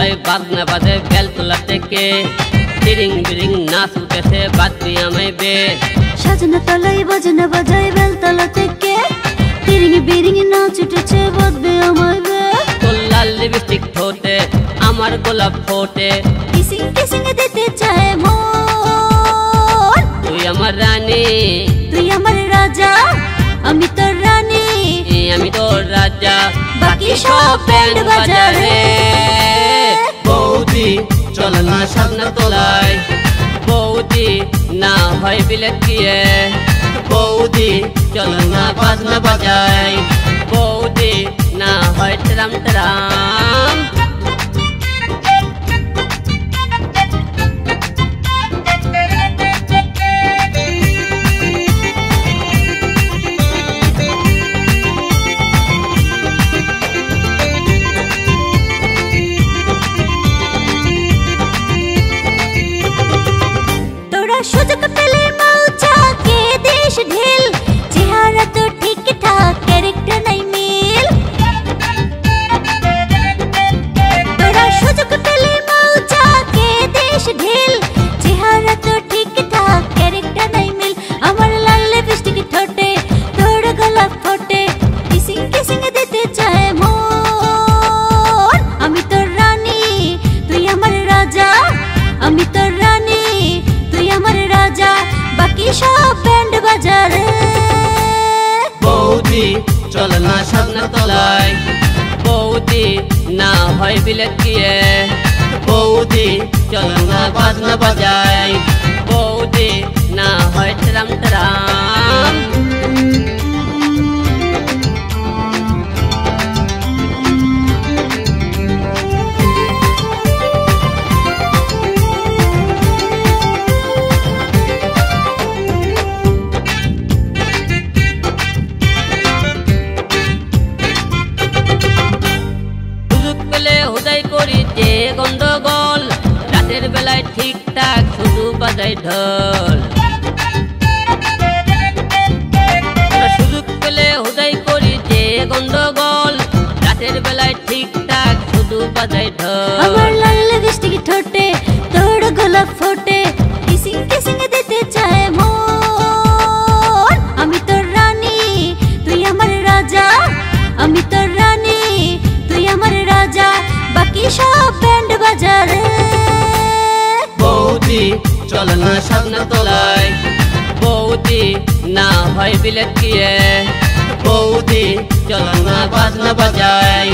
তলায় বাজনা বাজে বেলতলা থেকে তিরিং বিরিং নাচ উঠেছে বাদ দিয়ে আমায় বে সাজনা তলায় বাজনা বাজায় বেলতলা থেকে তিরিং বিরিং নাচ উঠেছে বাদ দিয়ে আমায় বে তোর লাল লিপস্টিক ঠোঁটে আমার গোলাপ ফোটে কিসিং কিসিং দিতে চায় মন তুই আমার রানী তুই আমার রাজা আমি তোর রানী আমি তোর রাজা বাকি সব ব্যান্ড বাজারে বৌদি চল না সাজনা তলায় বৌদি না হয় বিলেত গিয়ে বৌদি চল না বাজনা বাজাই বৌদি না হয় ট্রাম ট্রাম সুযোগ পেলে মৌচা কে দেশ ঢিল চেহারা তো ঠিকঠাক ক্যারেক্টার নাই মিল তোরা সুযোগ পেলে মৌচা কে দেশ ঢিল চেহারা তো ঠিকঠাক ক্যারেক্টার নাই মিল আমার লাল লিপস্টিক ঠোঁটে তোর গোলাপ ফোটে কিসিং কিসিং দিতে চায় মন আমি তোর রানী তুই আমার রাজা আমি তোর রানী আমার রাজা বাকি সব ব্যান্ড বাজারে বৌদি চল না সাজনা তলায় বৌদি না হয় বিলেত গিয়ে বৌদি চল না বাজনা বাজাই বৌদি না হয় ট্রাম ট্রাম হুদাই করি যে গন্ডগোল রাতের বেলায় ঠিকঠাক শুধু বাজাই ঢোল সুযোগ পেলে হুদাই করি যে গন্ডগোল রাতের বেলায় ঠিকঠাক শুধু বাজাই ঢোল আমার লাল লিপস্টিক ঠোঁটে তোর গোলাপ ফোটে কিসিং কিসিং দিতে চায় মন আমি তোর রানী তুই আমার রাজা আমি তোর রানী তুই আমার রাজা বাকি সব ব্যান্ড বাজারে বৌদি চল না সাজনা তলায় বৌদি না হয় বিলেত গিয়ে বৌদি চল না বাজনা বাজাই